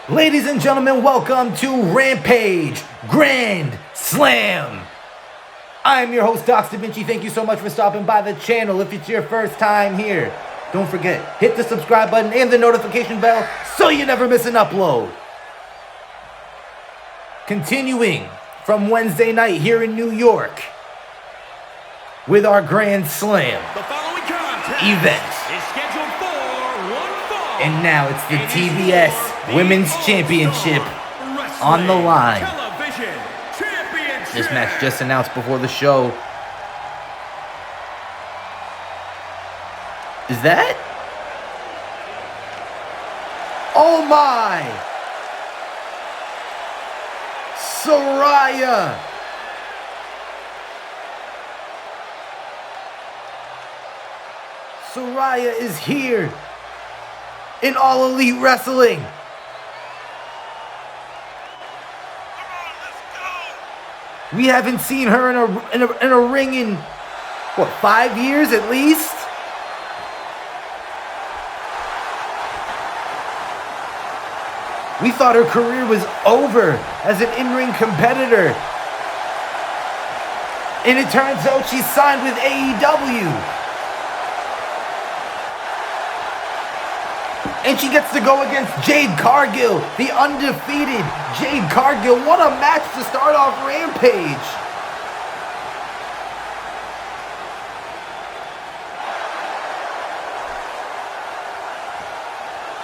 Ladies and gentlemen, welcome to Rampage Grand Slam. I am your host, Doc Da Vinci. Thank you so much for stopping by the channel. If it's your first time here, don't forget, hit the subscribe button and the notification bell so you never miss an upload. Continuing from Wednesday night here in New York with our Grand Slam The following contest event. is scheduled for one fall. And now it's the TBS Women's Championship on the line. Television Championship. This match just announced before the show. Is that? Oh my! Saraya! Saraya is here in All Elite Wrestling. We haven't seen her in a ring in, what, 5 years at least? We thought her career was over as an in-ring competitor. And it turns out she signed with AEW. And she gets to go against Jade Cargill, the undefeated Jade Cargill. What a match to start off Rampage.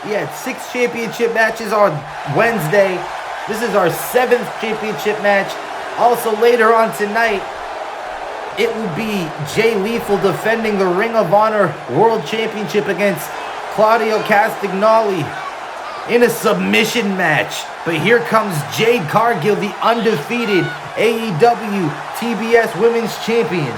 We had 6 championship matches on Wednesday. This is our 7th championship match. Also later on tonight, it will be Jay Lethal defending the Ring of Honor World Championship against Claudio Castagnoli in a submission match. But here comes Jade Cargill, the undefeated AEW TBS Women's Champion.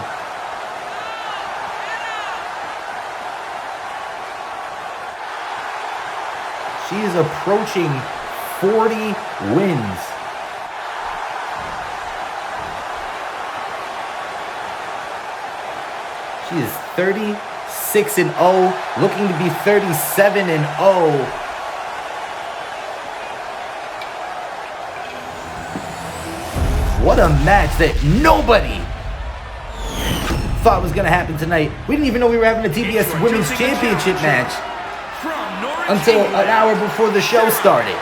She is approaching 40 wins. She is 36-0, looking to be 37-0. What a match that nobody thought was going to happen tonight. We didn't even know we were having a TBS Women's Championship match until an hour before the show started.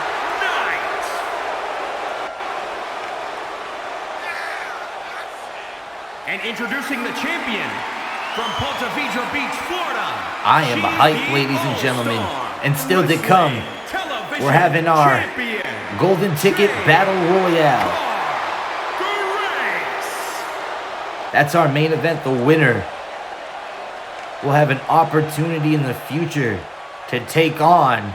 And introducing the champion from Ponte Vedra Beach, Florida. I am hyped, ladies and gentlemen. And still to come, we're having our Golden Ticket Battle Royale. That's our main event. The winner will have an opportunity in the future to take on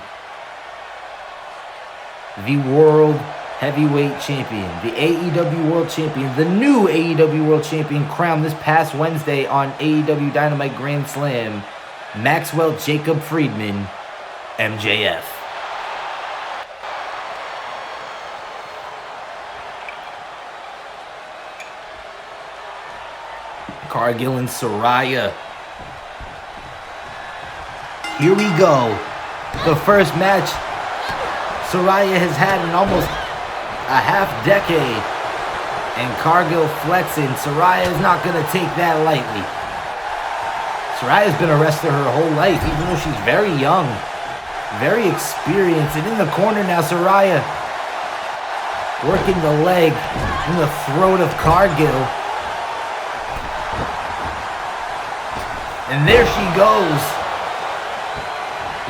the World Heavyweight Champion, the AEW World Champion, the new AEW World Champion, crowned this past Wednesday on AEW Dynamite Grand Slam, Maxwell Jacob Friedman, MJF. Cargill and Saraya. Here we go. The first match Saraya has had in almost a half decade. And Cargill flexing. Saraya is not going to take that lightly. Saraya's been a wrestler her whole life, even though she's very young. Very experienced. And in the corner now, Saraya working the leg in the throat of Cargill. And there she goes.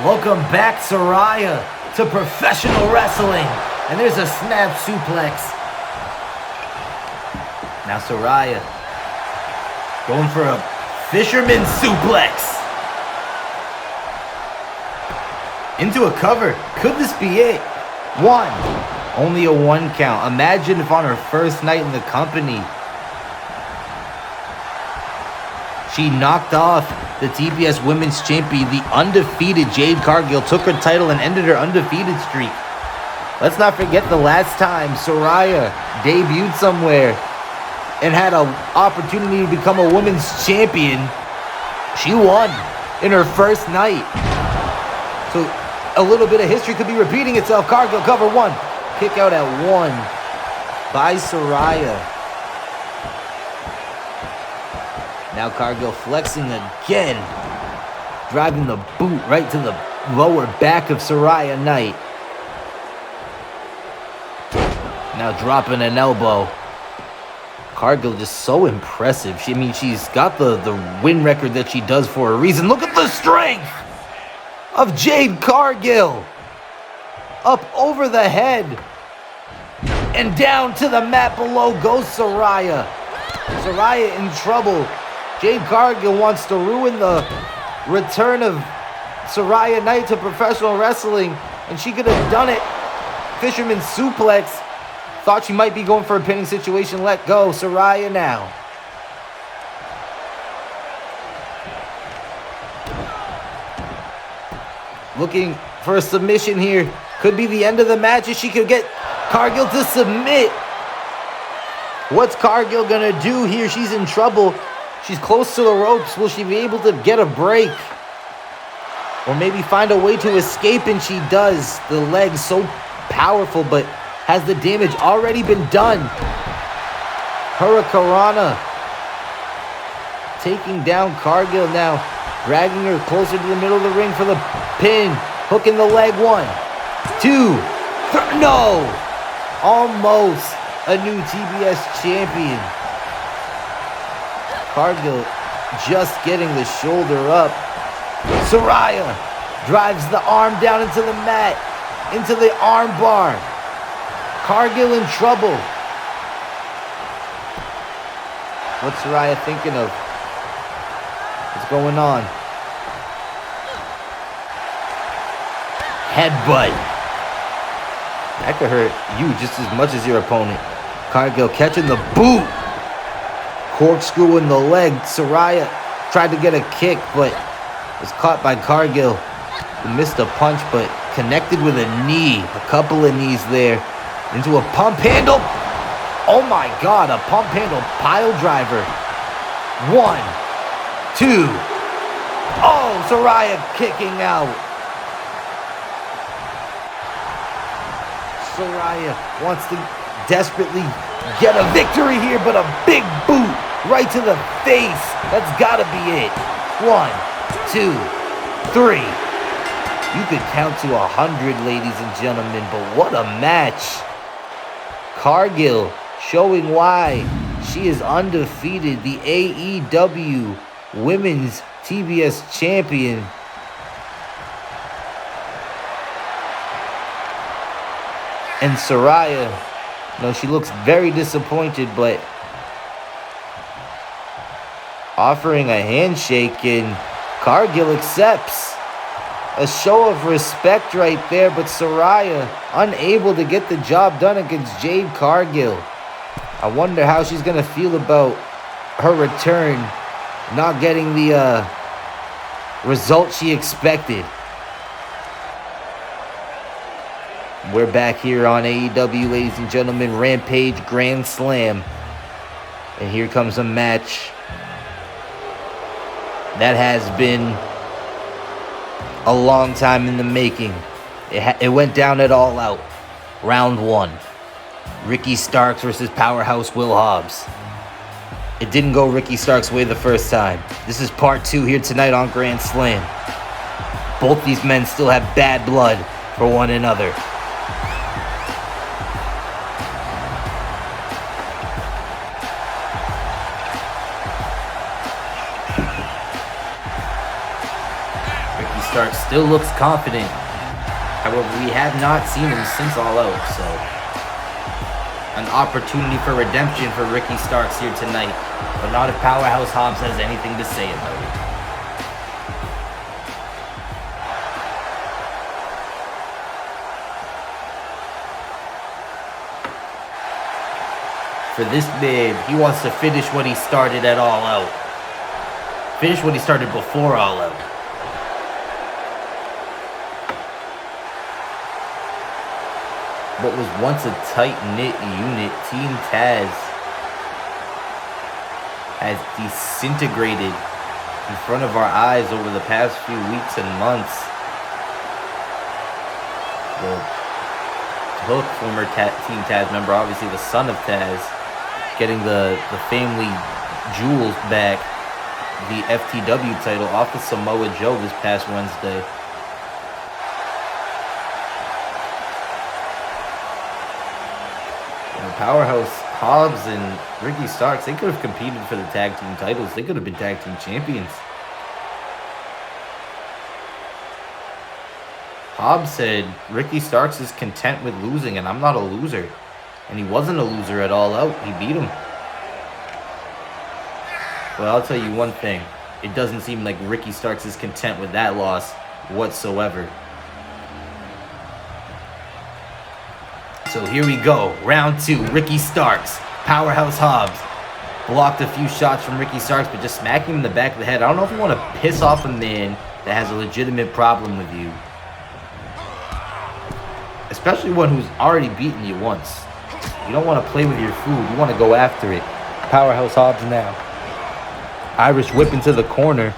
Welcome back, Saraya, to professional wrestling. And there's a snap suplex. Now Saraya going for a fisherman suplex. Into a cover. Could this be it? 1. Only a 1 count. Imagine if on her first night in the company, she knocked off the TBS Women's Champion, the undefeated Jade Cargill, took her title and ended her undefeated streak. Let's not forget the last time Saraya debuted somewhere and had an opportunity to become a women's champion. She won in her first night. So A little bit of history could be repeating itself. Cargill cover 1. Kick out at 1 by Saraya. Now Cargill flexing again. Driving the boot right to the lower back of Saraya Knight. Now dropping an elbow. Cargill just so impressive. She's got the win record that she does for a reason. Look at the strength of Jade Cargill. Up over the head. And down to the mat below goes Saraya. Saraya in trouble. Jade Cargill wants to ruin the return of Saraya Knight to professional wrestling. And she could have done it. Fisherman suplex. Thought she might be going for a pinning situation. Let go. Saraya now. Looking for a submission here. Could be the end of the match if she could get Cargill to submit. What's Cargill gonna do here? She's in trouble. She's close to the ropes. Will she be able to get a break? Or maybe find a way to escape, and she does. The leg so powerful, but has the damage already been done? Hurricanrana taking down Cargill now, dragging her closer to the middle of the ring for the pin. Hooking the leg. 1, 2, 3. No! Almost a new TBS champion. Cargill just getting the shoulder up. Saraya drives the arm down into the mat, into the arm bar. Cargill in trouble. What's Saraya thinking of? What's going on? Headbutt. That could hurt you just as much as your opponent. Cargill catching the boot. Corkscrew in the leg. Saraya tried to get a kick, but was caught by Cargill, who missed a punch, but connected with a knee. A couple of knees there. Into a pump handle. Oh my God, a pump handle pile driver. 1, 2. Oh, Saraya kicking out. Saraya wants to desperately get a victory here, but a big boot right to the face. That's gotta be it. 1, 2, 3. You could count to 100, ladies and gentlemen, but what a match. Cargill showing why she is undefeated, the AEW Women's TBS Champion. And Saraya, she looks very disappointed, but offering a handshake, and Cargill accepts. A show of respect right there, but Saraya unable to get the job done against Jade Cargill. I wonder how she's going to feel about her return, not getting the result she expected. We're back here on AEW, ladies and gentlemen. Rampage Grand Slam. And here comes a match that has been a long time in the making. It went down at All Out. Round 1. Ricky Starks versus Powerhouse Will Hobbs. It didn't go Ricky Starks' way the first time. This is part 2 here tonight on Grand Slam. Both these men still have bad blood for one another. Stark still looks confident. However, we have not seen him since All Out, so an opportunity for redemption for Ricky Starks here tonight, but not if Powerhouse Hobbs has anything to say about it. For this man, he wants to finish what he started at All Out. Finish what he started before All Out. What was once a tight-knit unit, Team Taz, has disintegrated in front of our eyes over the past few weeks and months. Well, Hook, former Team Taz member, obviously the son of Taz, getting the family jewels back, the FTW title off of Samoa Joe this past Wednesday. Powerhouse Hobbs and Ricky Starks, they could have competed for the tag team titles. They could have been tag team champions. Hobbs said Ricky Starks is content with losing, and I'm not a loser. And he wasn't a loser at All Out. He beat him. But I'll tell you one thing. It doesn't seem like Ricky Starks is content with that loss whatsoever. So here we go. Round 2. Ricky Starks. Powerhouse Hobbs. Blocked a few shots from Ricky Starks, but just smacked him in the back of the head. I don't know if you want to piss off a man that has a legitimate problem with you. Especially one who's already beaten you once. You don't want to play with your food. You want to go after it. Powerhouse Hobbs now. Irish whip into the corner.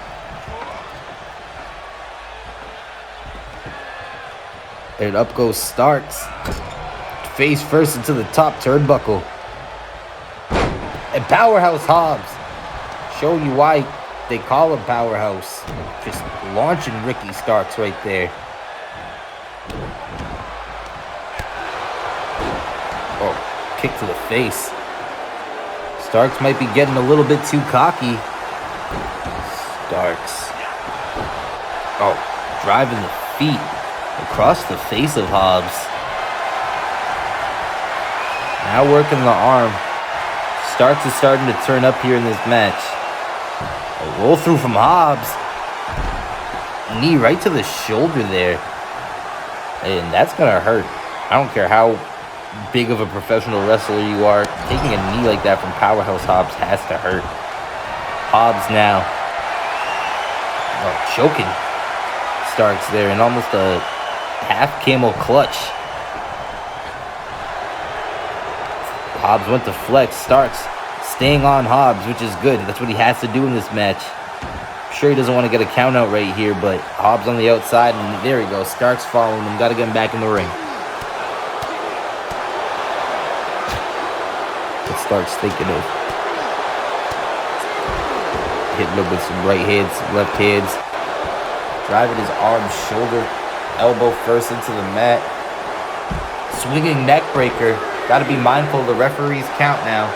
And up goes Starks. Face first into the top turnbuckle. And Powerhouse Hobbs. Show you why they call him Powerhouse. Just launching Ricky Starks right there. Oh, kick to the face. Starks might be getting a little bit too cocky. Starks. Oh, driving the feet across the face of Hobbs. Now working the arm. Starks is starting to turn up here in this match. A roll through from Hobbs. Knee right to the shoulder there. And that's going to hurt. I don't care how big of a professional wrestler you are. Taking a knee like that from Powerhouse Hobbs has to hurt. Hobbs now. Oh, choking Starks there in almost a half camel clutch. Hobbs went to flex. Starks staying on Hobbs, which is good. That's what he has to do in this match. I'm sure he doesn't want to get a count out right here, but Hobbs on the outside, and there he goes. Starks following him. Got to get him back in the ring. What Starks thinking of? Hitting him with some right hands, some left hands. Driving his arm, shoulder, elbow first into the mat. Swinging neck breaker. Got to be mindful of the referee's count now.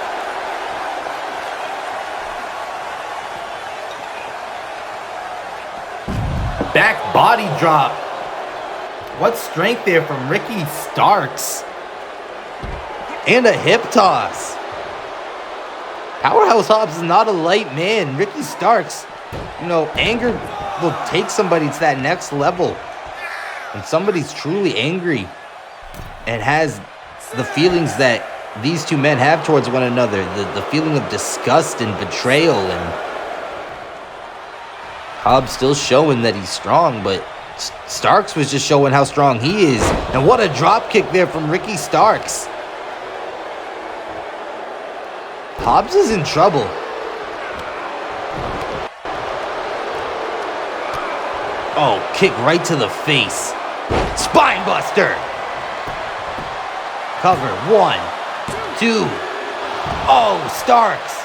Back body drop. What strength there from Ricky Starks. And a hip toss. Powerhouse Hobbs is not a light man. Ricky Starks, anger will take somebody to that next level. When somebody's truly angry and has the feelings that these two men have towards one another, the feeling of disgust and betrayal, and Hobbs still showing that he's strong, but Starks was just showing how strong he is. And what a drop kick there from Ricky Starks. Hobbs is in trouble. Oh, kick right to the face. Spine buster. Cover. 1, 2. Oh, Starks.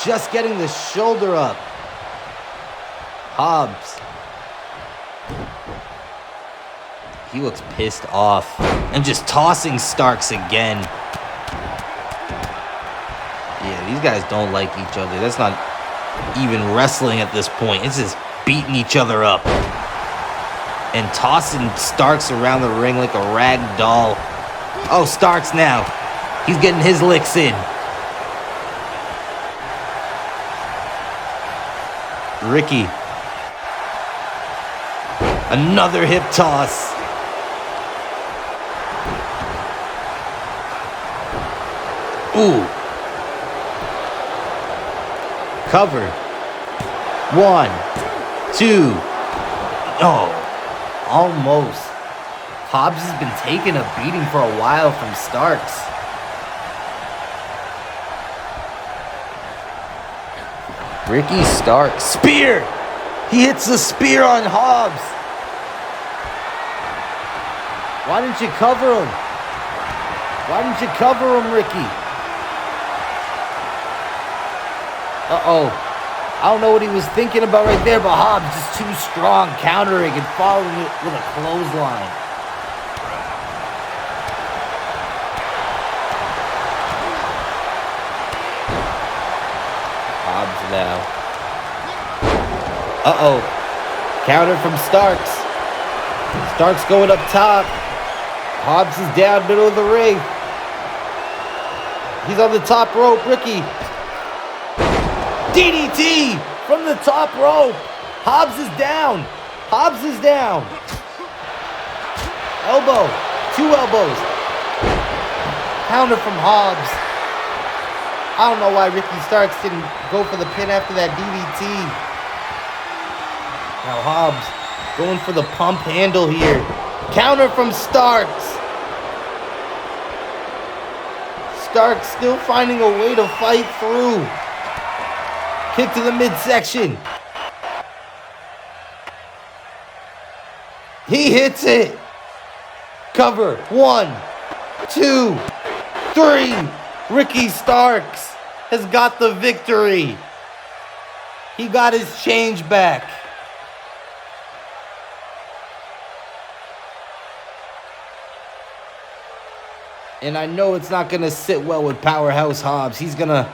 Just getting the shoulder up. Hobbs. He looks pissed off. And just tossing Starks again. Yeah, these guys don't like each other. That's not even wrestling at this point. It's just beating each other up. And tossing Starks around the ring like a rag doll. Oh, Starks now. He's getting his licks in. Ricky. Another hip toss. Ooh. Cover. 1, 2. Oh. Almost. Hobbs has been taking a beating for a while from Starks. Ricky Starks. Spear! He hits the spear on Hobbs. Why didn't you cover him? Why didn't you cover him, Ricky? Uh-oh. I don't know what he was thinking about right there, but Hobbs just too strong, countering and following it with a clothesline. Hobbs now. Uh-oh. Counter from Starks. Starks going up top. Hobbs is down middle of the ring. He's on the top rope. Ricky. DDT from the top rope. Hobbs is down. Hobbs is down. Elbow. 2 elbows. Counter from Hobbs. I don't know why Ricky Starks didn't go for the pin after that DDT. Now Hobbs going for the pump handle here. Counter from Starks. Starks still finding a way to fight through. Kick to the midsection. He hits it. Cover. 1, 2, 3. Ricky Starks has got the victory. He got his change back. And I know it's not going to sit well with Powerhouse Hobbs. He's gonna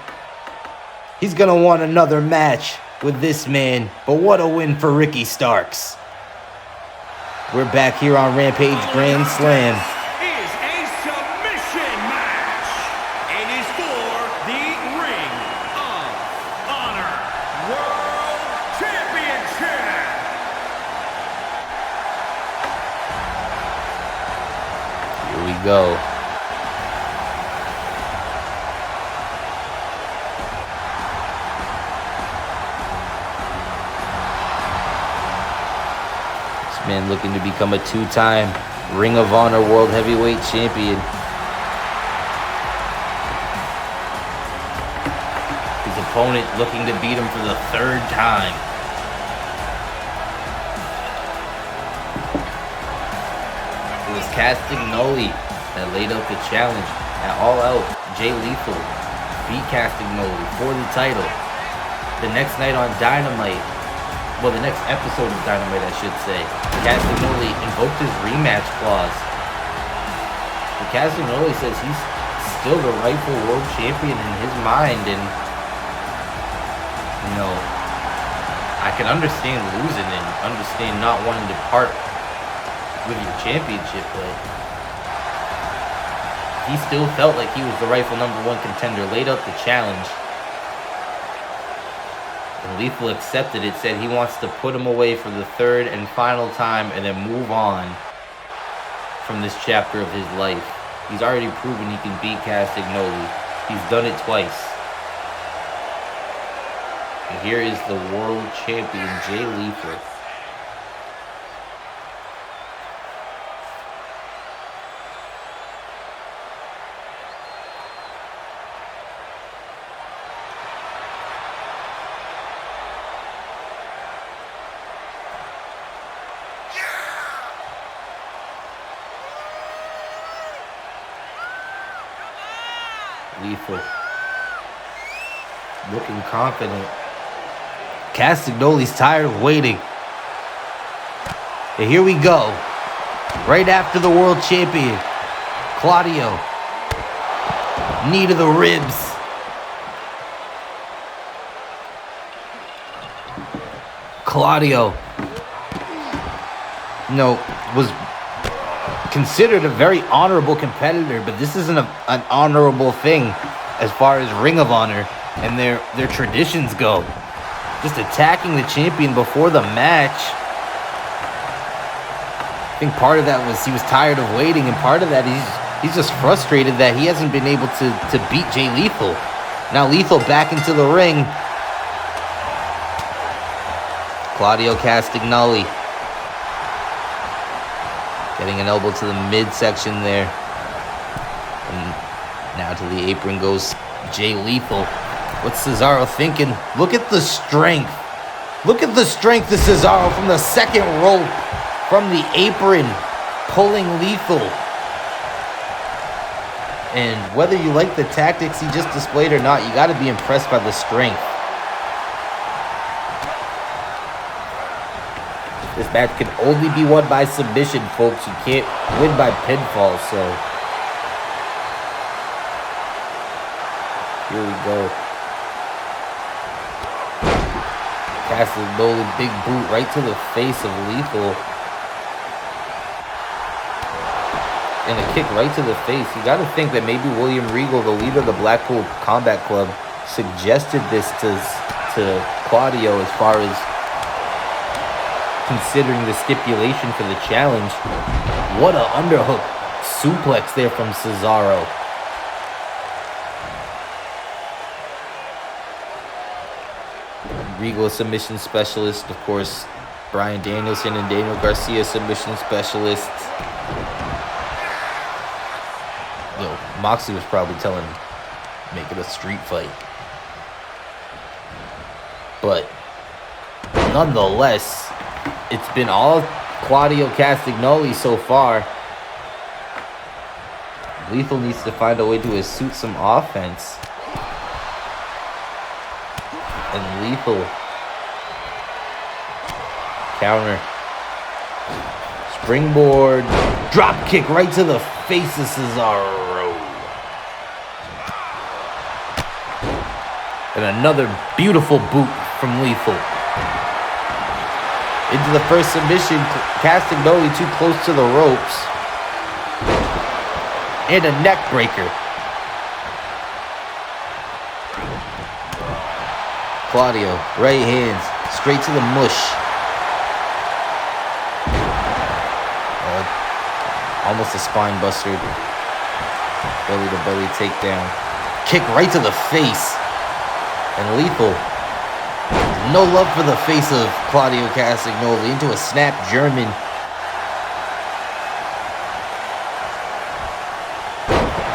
want another match with this man. But what a win for Ricky Starks. We're back here on Rampage Grand Slam. Is a submission match. It is for the Ring of Honor World Championship. Here we go. Man looking to become a 2-time Ring of Honor World Heavyweight Champion. His opponent looking to beat him for the 3rd time. It was Castagnoli that laid out the challenge at All Out. Jay Lethal beat Castagnoli for the title. The next night on Dynamite, well, the next episode of Dynamite, I should say, Castagnoli invoked his rematch clause. And Castagnoli says he's still the rightful world champion in his mind, and, you know, I can understand losing and understand not wanting to part with your championship, but he still felt like he was the rightful #1 contender, laid out the challenge. And Lethal accepted it, said he wants to put him away for the 3rd and final time and then move on from this chapter of his life. He's already proven he can beat Castagnoli. He's done it twice. And here is the world champion, Jay Lethal. Lethal looking confident. Castagnoli's tired of waiting. And here we go. Right after the world champion, Claudio. Knee to the ribs. Claudio, was considered a very honorable competitor, but this isn't an honorable thing as far as Ring of Honor and their traditions go. Just attacking the champion before the match. I think part of that was he was tired of waiting, and part of that he's just frustrated that he hasn't been able to beat Jay Lethal. Now Lethal back into the ring. Claudio Castagnoli getting an elbow to the midsection there. And now to the apron goes Jay Lethal. What's Cesaro thinking? Look at the strength. Look at the strength of Cesaro from the second rope, from the apron. pulling Lethal. And whether you like the tactics he just displayed or not, you got to be impressed by the strength. This match can only be won by submission, folks. You can't win by pinfall, so here we go. Castagnoli, big boot right to the face of Lethal. And a kick right to the face. You got to think that maybe William Regal, the leader of the Blackpool Combat Club, suggested this to Claudio as far as considering the stipulation for the challenge. What a underhook suplex there from Cesaro. Regal submission specialist, of course. Bryan Danielson and Daniel Garcia submission specialists. Moxley was probably telling him, make it a street fight. But nonetheless, it's been all Claudio Castagnoli so far. Lethal needs to find a way to suit some offense. And Lethal counter. Springboard. Drop kick right to the face of Cesaro. And another beautiful boot from Lethal. Into the first submission. Castagnoli too close to the ropes. And a neck breaker. Claudio, right hands, straight to the mush. Almost a spine buster. Belly to belly takedown. Kick right to the face. And Lethal, no love for the face of Claudio Castagnoli, into a snap German.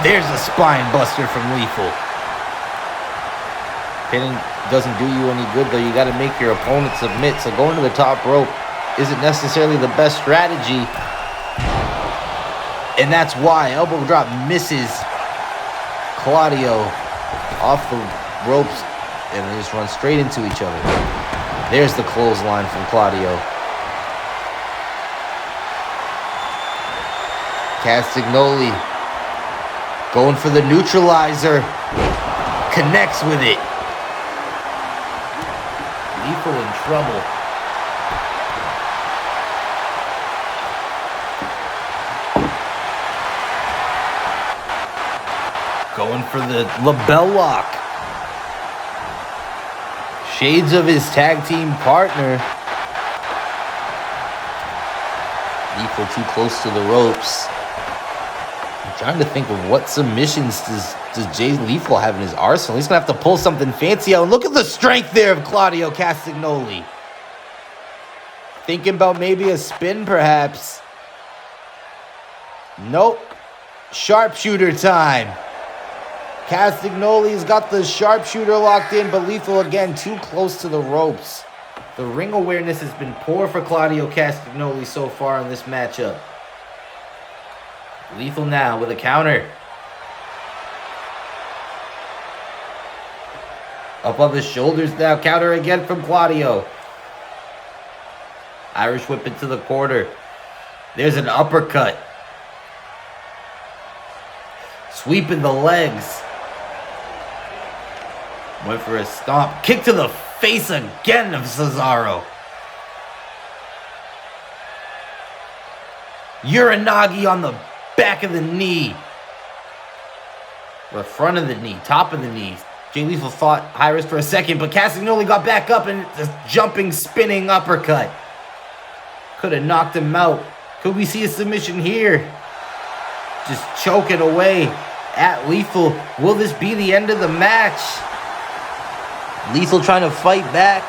There's a spine buster from Lethal. Pinning doesn't do you any good, though. You got to make your opponent submit. So going to the top rope isn't necessarily the best strategy. And that's why elbow drop misses Claudio off the ropes. And they just run straight into each other. There's the clothesline from Claudio. Castagnoli going for the neutralizer. Connects with it. Lethal in trouble. Going for the label lock. Shades of his tag team partner. Lethal too close to the ropes. I'm trying to think of what submissions does Jay Lethal have in his arsenal. He's going to have to pull something fancy out. And look at the strength there of Claudio Castagnoli. Thinking about maybe a spin, perhaps. Nope. Sharpshooter time. Castagnoli's got the sharpshooter locked in, but Lethal again too close to the ropes. The ring awareness has been poor for Claudio Castagnoli so far in this matchup. Lethal now with a counter. Up on the shoulders now, counter again from Claudio. Irish whip into the corner. There's an uppercut. Sweeping the legs. Went for a stomp. Kick to the face again of Cesaro. Uranagi on the back of the knee. Or front of the knee. Top of the knee. Jay Lethal fought high risk for a second, but Castagnoli got back up and a jumping, spinning uppercut. Could have knocked him out. Could we see a submission here? Just choking away at Lethal. Will this be the end of the match? Lethal trying to fight back.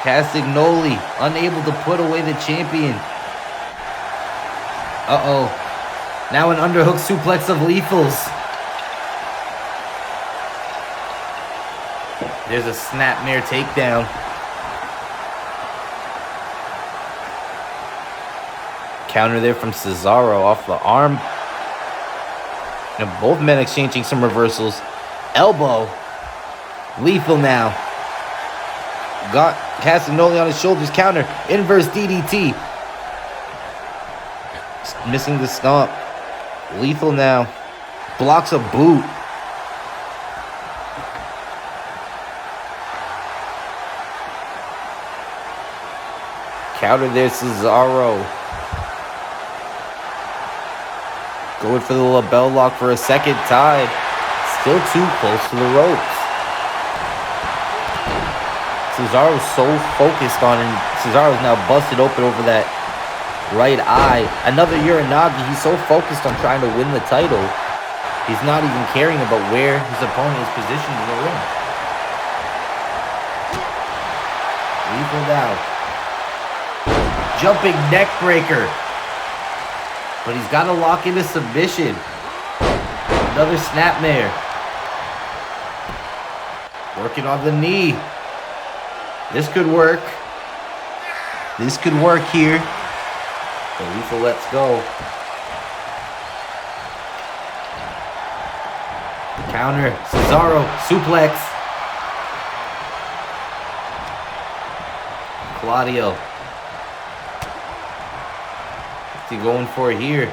Castagnoli unable to put away the champion. Uh-oh. Now an underhook suplex of Lethal's. There's a snapmare takedown. Counter there from Cesaro off the arm. And both men exchanging some reversals. Elbow. Lethal now. Got Castagnoli on his shoulders. Counter. Inverse DDT. Missing the stomp. Lethal now. Blocks a boot. Counter there, Cesaro. Going for the label lock for a second time. Still too close to the ropes. Cesaro's so focused on it. Cesaro's now busted open over that right eye. Another Uranagi. He's so focused on trying to win the title. He's not even caring about where his opponent is positioned in the ring. Lethal down. Jumping neck breaker. But he's got to lock into submission. Another snapmare. Working on the knee. This could work. This could work here. But Lethal lets go. Counter. Cesaro. Suplex. Claudio. What's he going for here?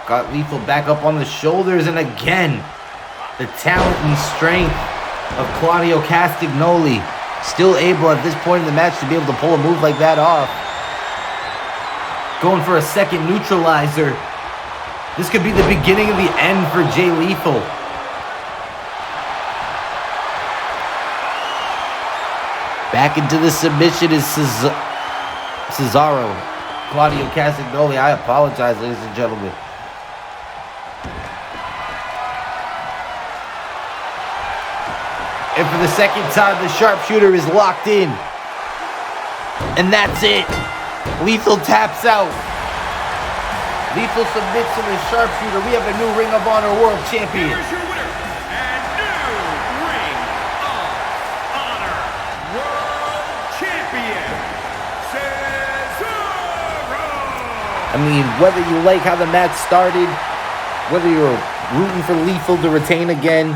Got Lethal back up on the shoulders. And again, the talent and strength of Claudio Castagnoli. Still able at this point in the match to be able to pull a move like that off. Going for a second neutralizer. This could be the beginning of the end for Jay Lethal. Back into the submission is Cesaro. Claudio Castagnoli, I apologize, ladies and gentlemen. And for the second time, the sharpshooter is locked in. And that's it. Lethal taps out. Lethal submits to the sharpshooter. We have a new Ring of Honor World Champion. Here's your winner and new Ring of Honor World Champion, Cesaro. I mean, whether you like how the match started, whether you're rooting for Lethal to retain again,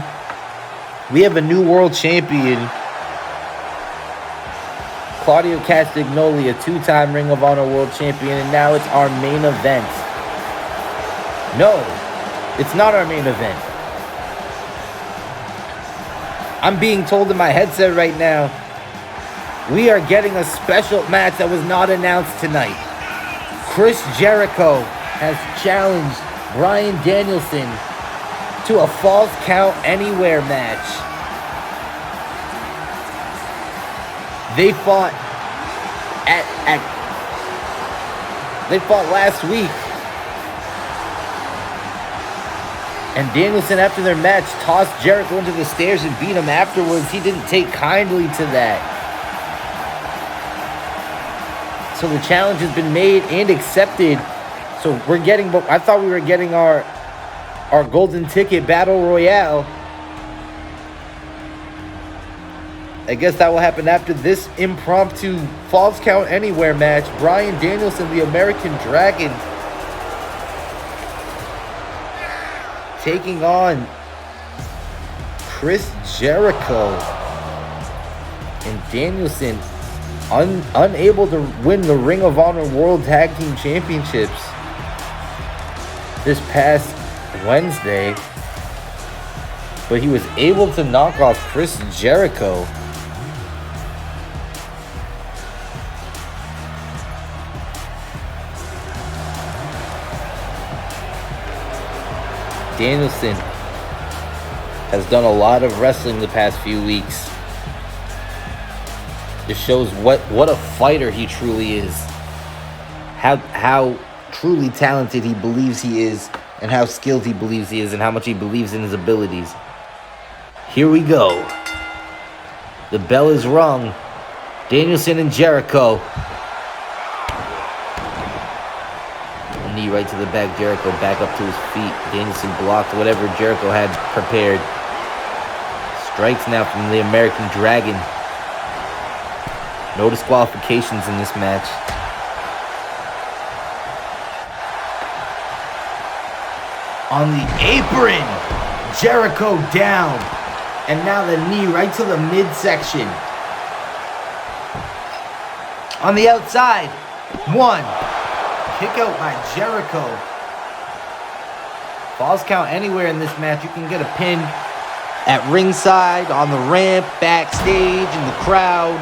we have a new world champion. Claudio Castagnoli, a two-time Ring of Honor World Champion, and now it's our main event. No, it's not our main event. I'm being told in my headset right now, we are getting a special match that was not announced tonight. Chris Jericho has challenged Bryan Danielson to a Falls Count Anywhere match. They fought last week. And Danielson, after their match, tossed Jericho into the stairs and beat him afterwards. He didn't take kindly to that. So the challenge has been made and accepted. So we're getting, I thought we were getting our golden ticket battle royale. I guess that will happen after this impromptu Falls Count Anywhere match. Bryan Danielson, the American Dragon, taking on Chris Jericho. And Danielson unable to win the Ring of Honor World Tag Team Championships this past Wednesday, but he was able to knock off Chris Jericho. Danielson has done a lot of wrestling the past few weeks. This shows what a fighter he truly is. How truly talented he believes he is, and how skilled he believes he is, and how much he believes in his abilities. Here we go. The bell is rung. Danielson and Jericho. A knee right to the back. Jericho back up to his feet. Danielson blocked whatever Jericho had prepared. Strikes now from the American Dragon. No disqualifications in this match. On the apron, Jericho down. And now the knee right to the midsection. On the outside, 1. Kick out by Jericho. Falls count anywhere in this match. You can get a pin at ringside, on the ramp, backstage, in the crowd.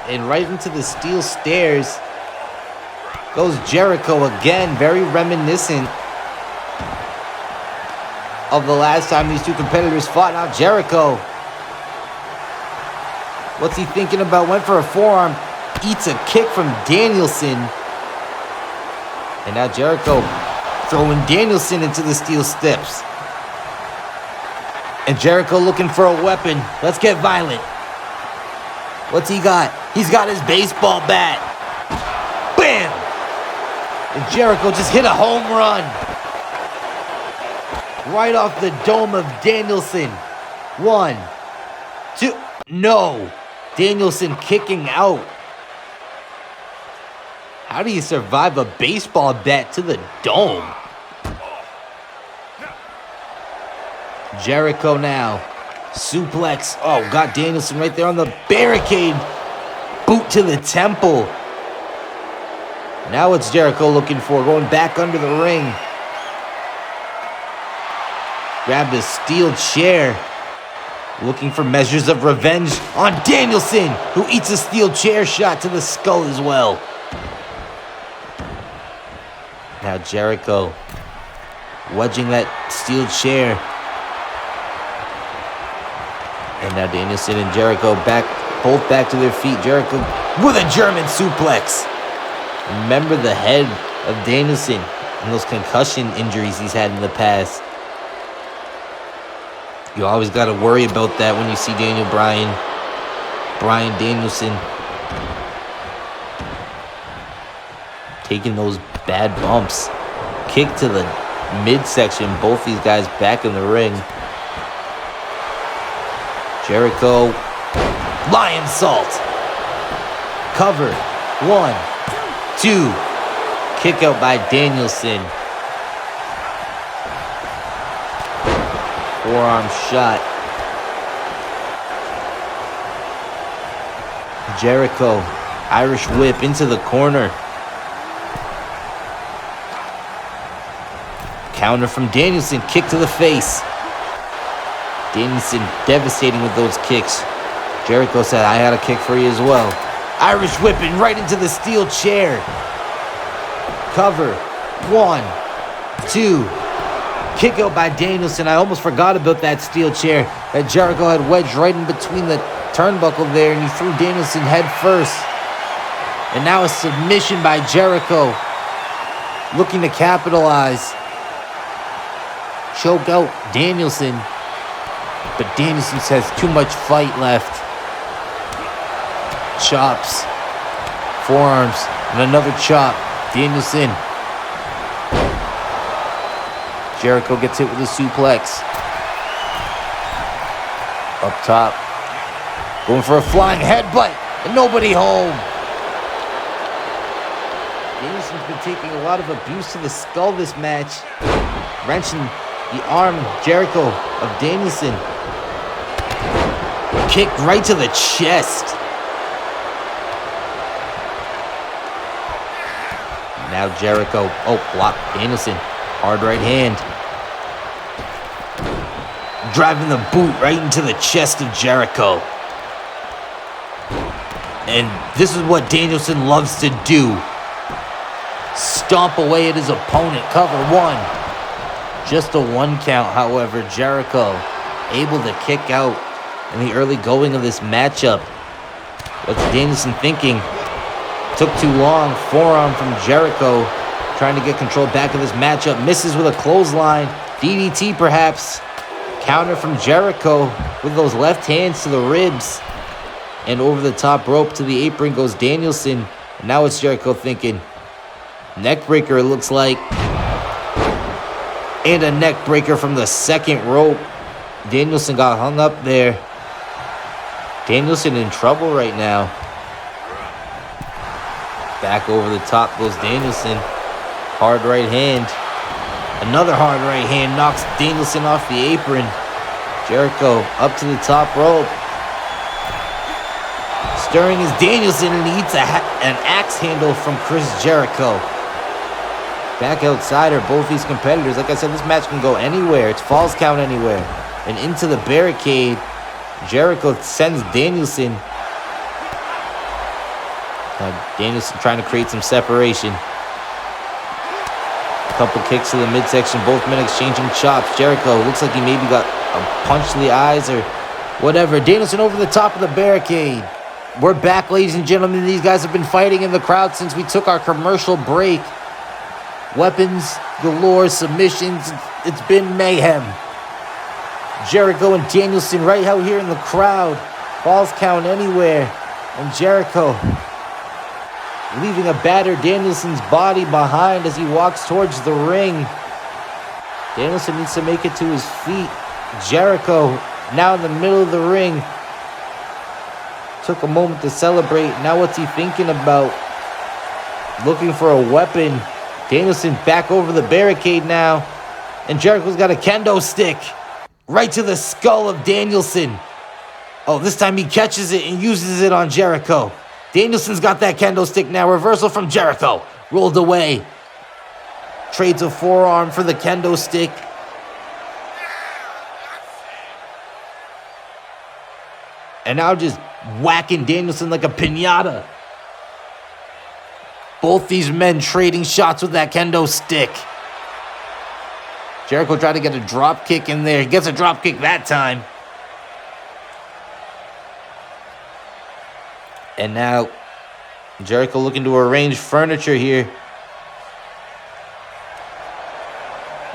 And right into the steel stairs goes Jericho again. Very reminiscent of the last time these two competitors fought. Now Jericho, what's he thinking about? Went for a forearm, eats a kick from Danielson. And now Jericho throwing Danielson into the steel steps. And Jericho looking for a weapon. Let's get violent. What's he got? He's got his baseball bat. Bam! And Jericho just hit a home run. Right off the dome of Danielson. 1, 2. No. Danielson kicking out. How do you survive a baseball bat to the dome? Jericho now. Suplex. Oh, got Danielson right there on the barricade. Boot to the temple. Now it's Jericho looking for, going back under the ring. Grabbed a steel chair. Looking for measures of revenge on Danielson, who eats a steel chair shot to the skull as well. Now Jericho wedging that steel chair. And now Danielson and Jericho both back to their feet. Jericho with a German suplex. Remember the head of Danielson and those concussion injuries he's had in the past. You always got to worry about that when you see Bryan Danielson taking those bad bumps. Kick to the midsection. Both these guys back in the ring. Jericho, lion salt. Cover. 1, 2. Kick out by Danielson. Forearm shot. Jericho, Irish whip into the corner. Counter from Danielson, kick to the face. Danielson devastating with those kicks. Jericho said, I had a kick for you as well. Irish whipping right into the steel chair. Cover. 1, 2. Kick out by Danielson. I almost forgot about that steel chair that Jericho had wedged right in between the turnbuckle there, and he threw Danielson head first. And now a submission by Jericho, looking to capitalize. Choke out Danielson, but Danielson says too much fight left. Chops, forearms, and another chop. Danielson. Jericho gets hit with a suplex. Up top. Going for a flying headbutt. And nobody home. Danielson's been taking a lot of abuse to the skull this match. Wrenching the arm, Jericho, of Danielson. Kick right to the chest. Now Jericho. Oh, block Danielson. Hard right hand. Driving the boot right into the chest of Jericho. And this is what Danielson loves to do. Stomp away at his opponent. Cover 1. Just a 1 count, however. Jericho able to kick out in the early going of this matchup. What's Danielson thinking? Took too long. Forearm from Jericho. Trying to get control back of this matchup. Misses with a clothesline. DDT perhaps. Counter from Jericho with those left hands to the ribs. And over the top rope to the apron goes Danielson. And now it's Jericho thinking. Neck breaker, it looks like. And a neck breaker from the second rope. Danielson got hung up there. Danielson in trouble right now. Back over the top goes Danielson. Hard right hand. Another hard right hand knocks Danielson off the apron. Jericho up to the top rope. Stirring is Danielson, and he eats an axe handle from Chris Jericho. Back outside are both these competitors. Like I said, this match can go anywhere. It's falls count anywhere. And into the barricade, Jericho sends Danielson. Danielson trying to create some separation. A couple kicks to the midsection. Both men exchanging chops. Jericho looks like he maybe got a punch to the eyes or whatever. Danielson over the top of the barricade. We're back, ladies and gentlemen. These guys have been fighting in the crowd since we took our commercial break. Weapons galore, submissions. It's been mayhem. Jericho and Danielson right out here in the crowd. Falls count anywhere. And Jericho leaving a battered Danielson's body behind as he walks towards the ring. Danielson needs to make it to his feet. Jericho now in the middle of the ring. Took a moment to celebrate. Now what's he thinking about? Looking for a weapon. Danielson back over the barricade now. And Jericho's got a kendo stick. Right to the skull of Danielson. Oh, this time he catches it and uses it on Jericho. Danielson's got that kendo stick now. Reversal from Jericho. Rolled away. Trades a forearm for the kendo stick. And now just whacking Danielson like a piñata. Both these men trading shots with that kendo stick. Jericho tried to get a drop kick in there. He gets a drop kick that time. And now Jericho looking to arrange furniture here.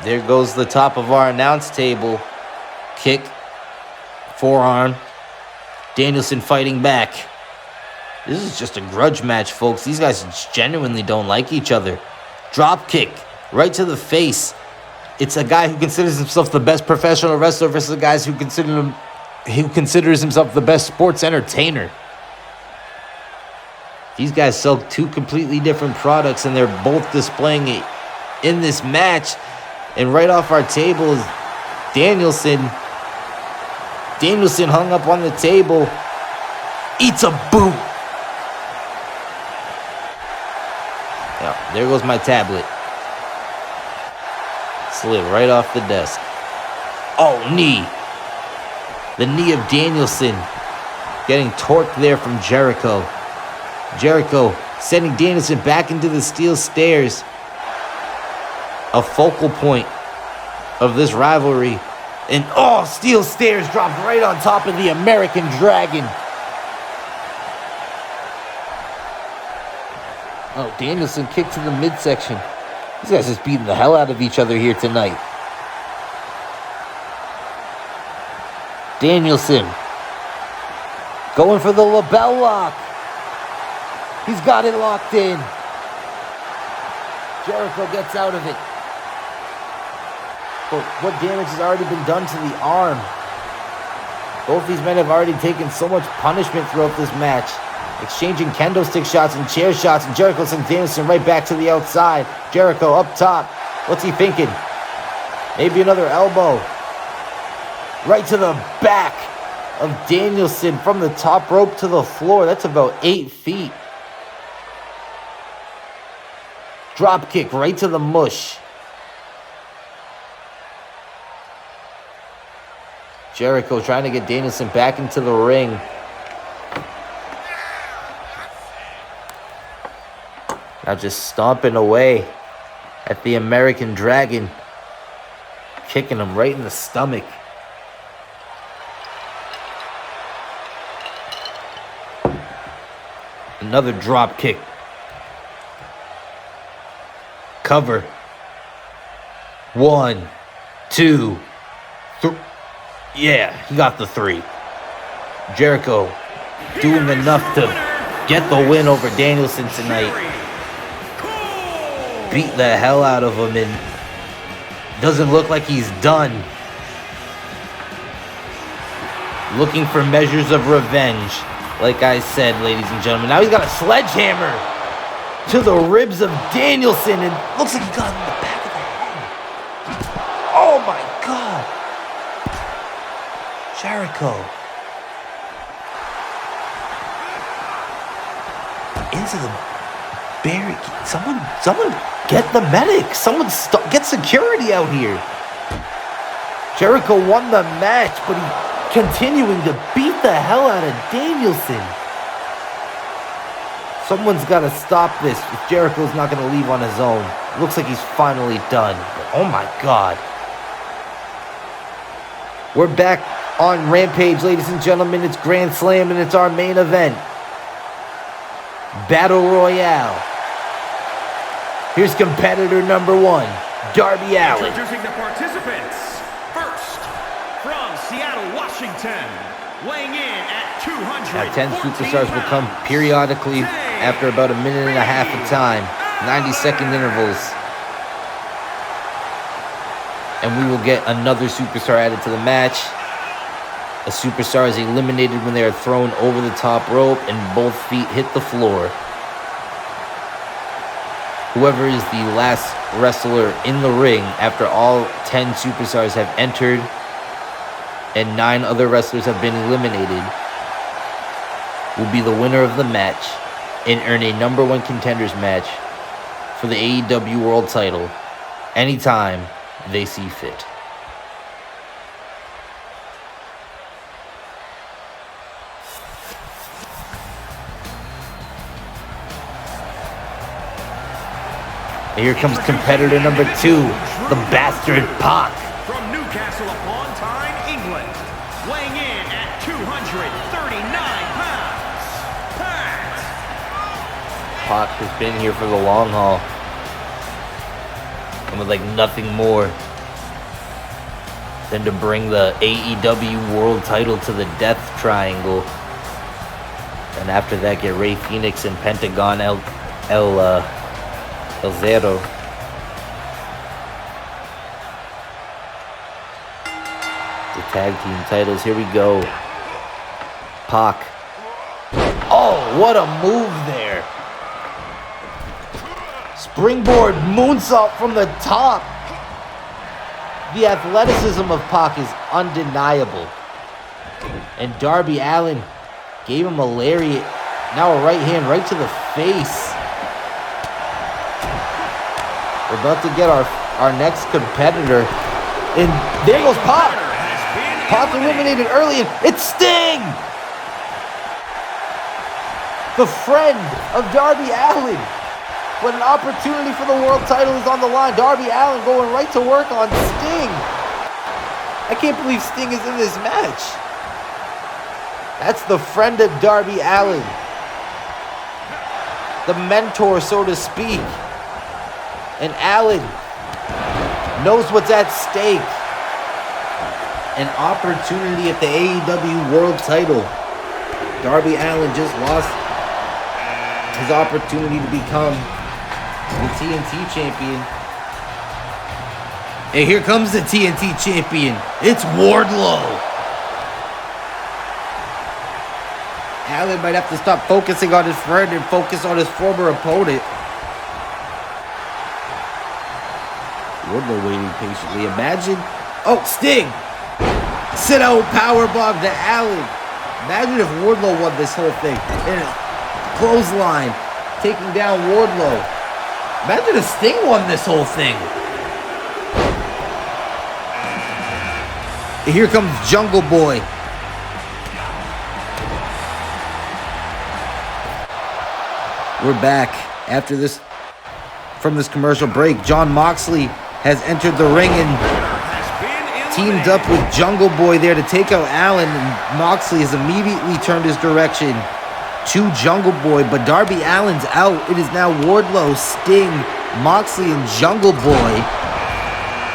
There goes the top of our announce table. Kick. Forearm. Danielson fighting back. This is just a grudge match, folks. These guys genuinely don't like each other. Drop kick. Right to the face. It's a guy who considers himself the best professional wrestler versus the guys who considers himself the best sports entertainer. These guys sell two completely different products, and they're both displaying it in this match. And right off our table is Danielson. Danielson hung up on the table. Eats a boot. Yeah, there goes my tablet. Slid right off the desk. Oh, knee. The knee of Danielson. Getting torqued there from Jericho. Jericho sending Danielson back into the steel stairs. A focal point of this rivalry. And oh, steel stairs dropped right on top of the American Dragon. Oh, Danielson kicked to the midsection. These guys just beating the hell out of each other here tonight. Danielson going for the lapel lock. He's got it locked in. Jericho gets out of it. But what damage has already been done to the arm? Both these men have already taken so much punishment throughout this match. Exchanging kendo stick shots and chair shots, and Jericho sends Danielson right back to the outside. Jericho up top. What's he thinking? Maybe another elbow. Right to the back of Danielson from the top rope to the floor. That's about 8 feet. Drop kick right to the mush. Jericho trying to get Danielson back into the ring. Now just stomping away at the American Dragon. Kicking him right in the stomach. Another drop kick. Cover. 1, 2, 3. Yeah, he got the 3. Jericho doing enough to get the win over Danielson tonight. Beat the hell out of him, and doesn't look like he's done. Looking for measures of revenge, like I said, ladies and gentlemen. Now he's got a sledgehammer to the ribs of Danielson, and looks like he got him in the back of the head. Oh my God. Jericho. Into the barricade. Someone get the medic. Someone get security out here. Jericho won the match, but he continuing to beat the hell out of Danielson. Someone's got to stop this if Jericho's not going to leave on his own. Looks like he's finally done. But oh my God. We're back on Rampage, ladies and gentlemen. It's Grand Slam, and it's our main event. Battle Royale. Here's competitor number 1, Darby Allin. Introducing the participants. First, from Seattle, Washington, weighing in at 200. Now, 10 superstars will come periodically after about a minute and a half of time. 90-second intervals. And we will get another superstar added to the match. A superstar is eliminated when they are thrown over the top rope and both feet hit the floor. Whoever is the last wrestler in the ring after all 10 superstars have entered and 9 other wrestlers have been eliminated will be the winner of the match and earn a number 1 contenders match for the AEW World Title anytime they see fit. And here comes competitor number 2, the Bastard Pac. From Newcastle upon Tyne, England, weighing in at 239 pounds, Pac has been here for the long haul. And would like nothing more than to bring the AEW World Title to the Death Triangle. And after that, get Rey Fenix and Pentagon El Zero. The tag team titles, here we go. Pac. Oh, what a move there. Springboard moonsault from the top. The athleticism of Pac is undeniable. And Darby Allin gave him a lariat. Now a right hand right to the face. We're about to get our next competitor. And there goes Pac. Pac eliminated early, and it's Sting! The friend of Darby Allin. But an opportunity for the world title is on the line. Darby Allin going right to work on Sting. I can't believe Sting is in this match. That's the friend of Darby Allin. The mentor, so to speak. And Allin knows what's at stake. An opportunity at the AEW World Title. Darby Allin just lost his opportunity to become the TNT champion. And here comes the TNT champion. It's Wardlow. Allin might have to stop focusing on his friend and focus on his former opponent. Wardlow waiting patiently. Imagine. Oh, Sting! Sit out powerbomb to Allin. Imagine if Wardlow won this whole thing. And a clothesline taking down Wardlow. Imagine if Sting won this whole thing. Here comes Jungle Boy. We're back after this, from this commercial break. Jon Moxley has entered the ring and teamed up with Jungle Boy there to take out Allin. And Moxley has immediately turned his direction to Jungle Boy, but Darby Allin's out. It is now Wardlow, Sting, Moxley, and Jungle Boy.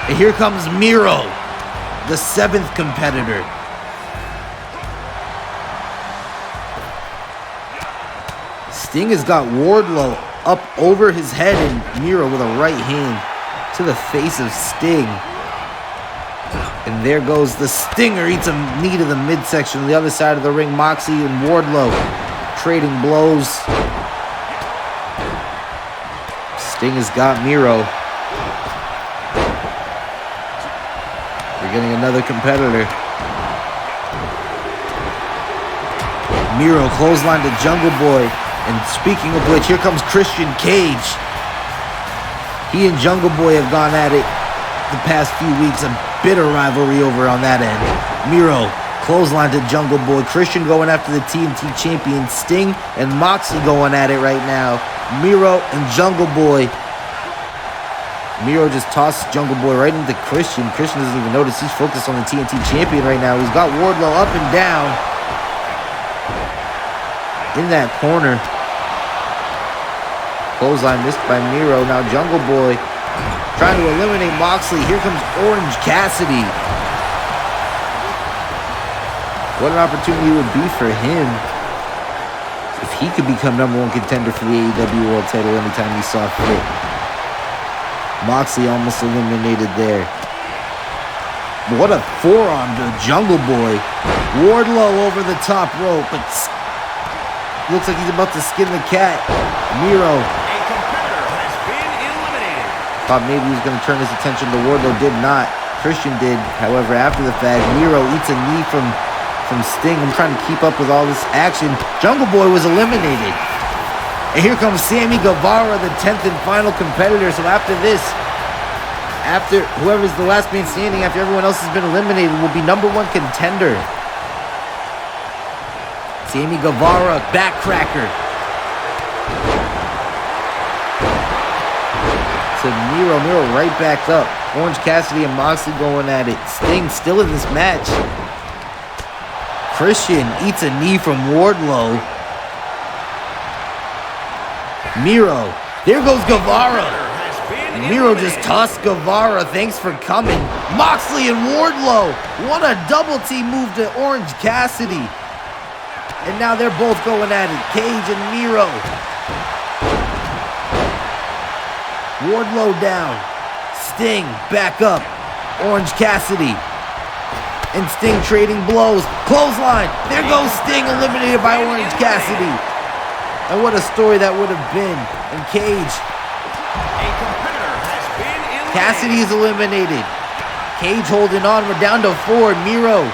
And here comes Miro, the 7th competitor. Sting has got Wardlow up over his head, and Miro with a right hand to the face of Sting. And there goes the Stinger, eats a knee to the midsection. On the other side of the ring, Moxley and Wardlow trading blows. Sting has got Miro. We're getting another competitor. Miro clothesline to Jungle Boy. And speaking of which, here comes Christian Cage. He and Jungle Boy have gone at it the past few weeks. A bitter rivalry over on that end. Miro clothesline to Jungle Boy. Christian going after the TNT champion. Sting and Moxley going at it right now. Miro and Jungle Boy. Miro just tossed Jungle Boy right into Christian. Christian doesn't even notice. He's focused on the TNT champion right now. He's got Wardlow up and down in that corner. Clothesline missed by Miro. Now Jungle Boy trying to eliminate Moxley. Here comes Orange Cassidy. What an opportunity it would be for him if he could become #1 contender for the AEW World title anytime he saw fit. Moxley almost eliminated there. What a forearm to Jungle Boy. Wardlow over the top rope, but looks like he's about to skin the cat. Miro. A competitor has been eliminated. Thought maybe he was going to turn his attention to Wardlow. Did not. Christian did. However, after the fact, Miro eats a knee from Sting. I'm trying to keep up with all this action. Jungle Boy was eliminated. And here comes Sammy Guevara, the 10th and final competitor. So after this, after whoever's the last man standing, after everyone else has been eliminated, will be #1 contender. Sammy Guevara, backcracker. To Miro. Miro right back up. Orange Cassidy and Moxley going at it. Sting still in this match. Christian eats a knee from Wardlow. Miro. There goes Guevara. Miro just tossed Guevara. Thanks for coming. Moxley and Wardlow. What a double team move to Orange Cassidy. And now they're both going at it. Cage and Miro. Wardlow down. Sting back up. Orange Cassidy. And Sting trading blows. Clothesline. There goes Sting, eliminated by Orange Cassidy. And what a story that would have been. And Cage. Cassidy is eliminated. Cage holding on. We're down to 4. Miro,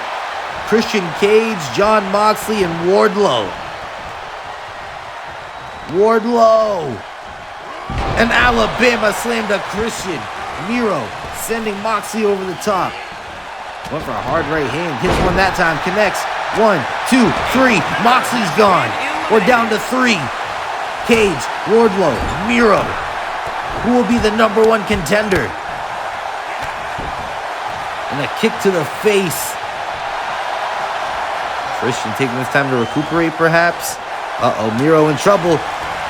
Christian Cage, Jon Moxley, and Wardlow. Wardlow. And Alabama slammed a Christian. Miro sending Moxley over the top. Went for a hard right hand. Hits one that time. Connects. 1, 2, 3. Moxley's gone. We're down to 3. Cage, Wardlow, Miro. Who will be the #1 contender? And a kick to the face. Christian taking this time to recuperate, perhaps. Uh-oh, Miro in trouble.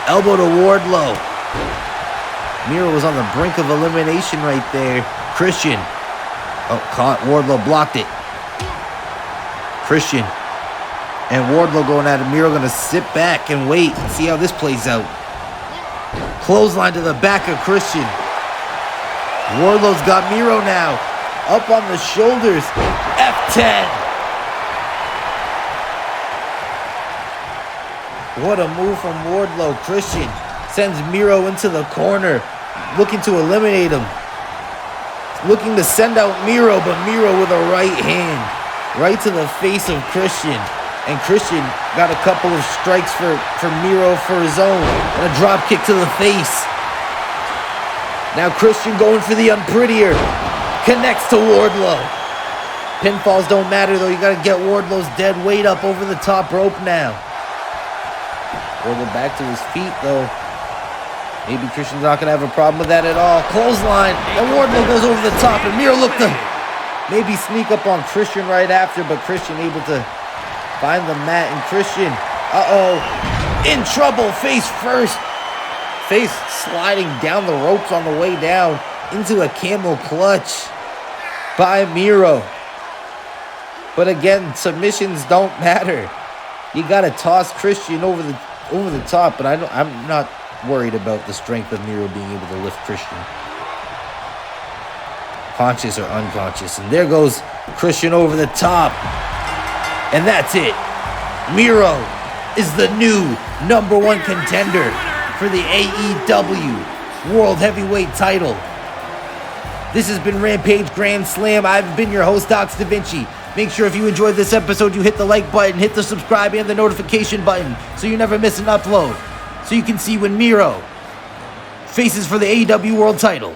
Elbow to Wardlow. Miro was on the brink of elimination right there. Christian. Oh, caught. Wardlow blocked it. Christian and Wardlow going at it. Miro going to sit back and wait and see how this plays out. Clothesline to the back of Christian. Wardlow's got Miro now. Up on the shoulders. F10. What a move from Wardlow. Christian sends Miro into the corner, looking to eliminate him. Looking to send out Miro, but Miro with a right hand. Right to the face of Christian. And Christian got a couple of strikes for Miro for his own. And a drop kick to the face. Now Christian going for the unprettier. Connects to Wardlow. Pinfalls don't matter though. You got to get Wardlow's dead weight up over the top rope now. Wardlow back to his feet though. Maybe Christian's not going to have a problem with that at all. Clothesline. And Wardlow goes over the top. And Miro looked to maybe sneak up on Christian right after. But Christian able to find the mat. And Christian, in trouble. Face first. Face sliding down the ropes on the way down into a camel clutch by Miro. But again, submissions don't matter. You got to toss Christian over the top. But I'm not worried about the strength of Miro being able to lift Christian, conscious or unconscious. And there goes Christian over the top. And that's it. Miro is the new #1 contender for the AEW World Heavyweight title. This has been Rampage Grand Slam. I've been your host, Docs Da Vinci. Make sure if you enjoyed this episode, you hit the like button, hit the subscribe, and the notification button so you never miss an upload. So you can see when Miro faces for the AEW World title.